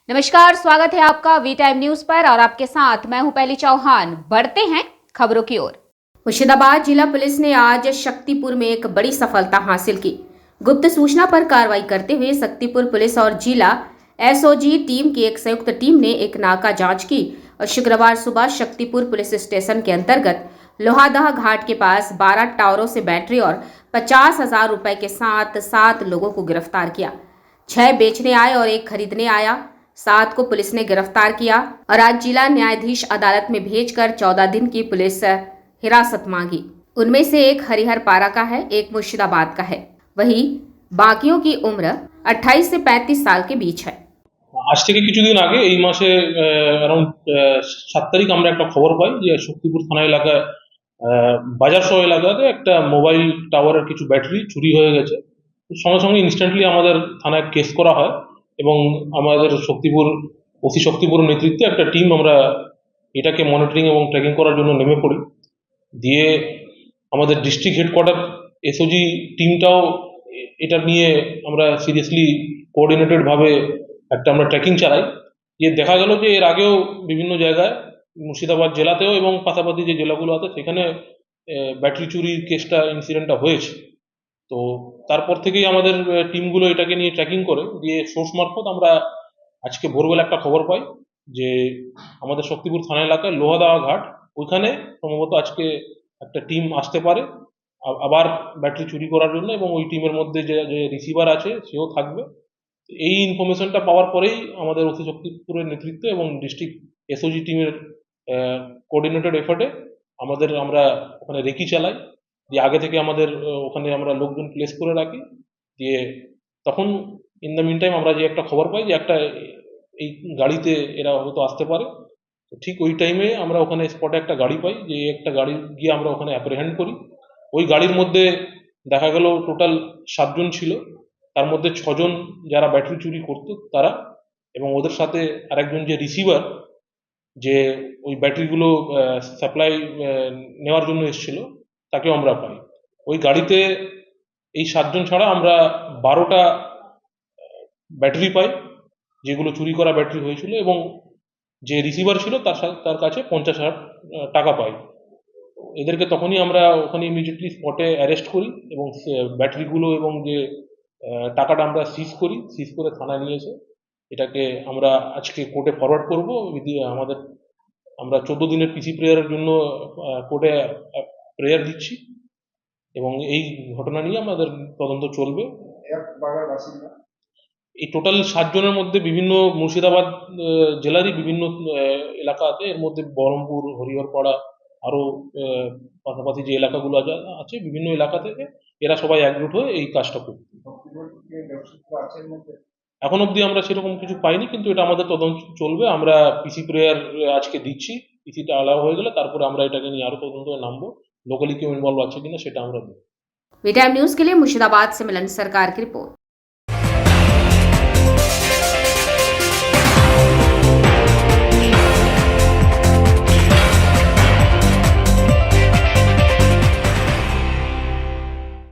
नमस्कार, स्वागत है आपका वी टाइम न्यूज पर और आपके साथ मैं हूं पहली चौहान। बढ़ते हैं खबरों की ओर। मुर्शिदाबाद जिला पुलिस ने आज शक्तिपुर में एक बड़ी सफलता हासिल की। गुप्त सूचना पर कार्रवाई करते हुए शक्तिपुर पुलिस और जिला एसओजी टीम की एक संयुक्त टीम ने एक नाका जांच की और शुक्रवार सुबह शक्तिपुर पुलिस स्टेशन के अंतर्गत लोहादह घाट के पास 12 टावरों से बैटरी और 50,000 रुपए के साथ 7 लोगों को गिरफ्तार किया। 6 बेचने आए और 1 खरीदने आया। 7 को पुलिस ने गिरफ्तार किया और आज जिला न्यायाधीश अदालत में भेजकर 14 दिन की पुलिस हिरासत मांगी। उनमें से एक हरिहर पारा का है, एक मुर्शिदाबाद का है, वहीं बाकियों की उम्र 28 से 35 साल के बीच है। আজ থেকে কিছুদিন আগে এই মাসে অ্যারাউন্ড 7 তারিখ আমরা একটা খবর পাই যে শক্তিপুর থানা এলাকায় বাজার শহর এলাকাতে একটা মোবাইল টাওয়ারের কিছু ব্যাটারি চুরি হয়ে গেছে। সঙ্গে সঙ্গে ইনস্ট্যান্টলি আমাদের থানায় কেস করা হয় এবং আমাদের শক্তিপুর নেতৃত্বে একটা টিম আমরা এটাকে মনিটরিং এবং ট্র্যাকিং করার জন্য নেমে পড়ি। দিয়ে আমাদের ডিস্ট্রিক্ট হেডকোয়ার্টার এসওজি টিমটাও এটা নিয়ে আমরা সিরিয়াসলি কোঅর্ডিনেটেড ভাবে একটা আমরা ট্র্যাকিং চালাই। যে দেখা গেল যে এর আগেও বিভিন্ন জায়গায় মুর্শিদাবাদ জেলাতেও এবং পাশাপাশি যে জেলাগুলো আছে সেখানে ব্যাটারি চুরির কেসটা ইনসিডেন্টটা হয়েছে। তো তারপর থেকেই আমাদের টিমগুলো এটাকে নিয়ে ট্র্যাকিং করে দিয়ে সোর্স মারফত আমরা আজকে ভোরবেলা একটা খবর পাই যে আমাদের শক্তিপুর থানা এলাকায় লোহাদা ঘাট ওইখানে সম্ভবত আজকে একটা টিম আসতে পারে আবার ব্যাটারি চুরি করার জন্য এবং ওই টিমের মধ্যে যে রিসিভার আছে সেও থাকবে। এই ইনফরমেশনটা পাওয়ার পরেই আমাদের ওসি শক্তিপুরের নেতৃত্বে এবং ডিস্ট্রিক্ট এসওজি টিমের কোঅর্ডিনেটেড এফোর্টে আমরা ওখানে রেকি চালাই। যে আগে থেকে আমাদের ওখানে আমরা লোকজন প্লেস করে রাখি। দিয়ে তখন ইন দ্য মিন টাইম আমরা যে একটা খবর পাই যে একটা এই গাড়িতে এরা হয়তো আসতে পারে। তো ঠিক ওই টাইমে আমরা ওখানে স্পটে একটা গাড়ি পাই, যে একটা গাড়ি গিয়ে আমরা ওখানে অ্যাপ্রিহেন্ড করি। ওই গাড়ির মধ্যে দেখা গেল টোটাল 7 জন ছিল, তার মধ্যে 6 জন যারা ব্যাটারি চুরি করতো তারা, এবং ওদের সাথে আরেকজন যে রিসিভার যে ওই ব্যাটারিগুলো সাপ্লাই নেওয়ার জন্য এসেছিল তাকেও আমরা পাই। ওই গাড়িতে এই 7 জন ছাড়া আমরা 12টা ব্যাটারি পাই যেগুলো চুরি করা ব্যাটারি হয়েছিল, এবং যে রিসিভার ছিল তার কাছে 50,000 টাকা পাই। এদেরকে তখনই আমরা ওখানে ইমিডিয়েটলি স্পটে অ্যারেস্ট করি এবং ব্যাটারিগুলো এবং যে টাকাটা আমরা সিজ করে থানায় নিয়ে এসে এটাকে আমরা আজকে কোর্টে ফরওয়ার্ড করব। আমরা 14 দিনের পিসি প্রেয়ারের জন্য কোর্টে প্রেয়ার দিচ্ছি এবং এই ঘটনা নিয়ে আমাদের তদন্ত চলবে। এই টোটাল 7 জনের মধ্যে বিভিন্ন মুর্শিদাবাদ জেলারই বিভিন্ন এলাকা আছে, এর মধ্যে বহরমপুর, হরিহরপাড়া, আরো পাশাপাশি যে এলাকাগুলো আছে বিভিন্ন এলাকা থেকে এরা সবাই একজোট হয়ে এই কাজটা করছে। এখন অবধি আমরা সেরকম কিছু পাইনি, কিন্তু এটা আমাদের তদন্ত চলবে। আমরা পিসি প্রেয়ার আজকে দিচ্ছি, পিসিটা অ্যালাউ হয়ে গেলে তারপরে আমরা এটাকে নিয়ে আরো তদন্তে নামবো। लोकली क्यों इन्वॉल्व আছে কিনা সেটা আমরা দেখব। वी टाइम न्यूज के लिए मुर्शिदाबाद से मिलन सरकार की रिपोर्ट।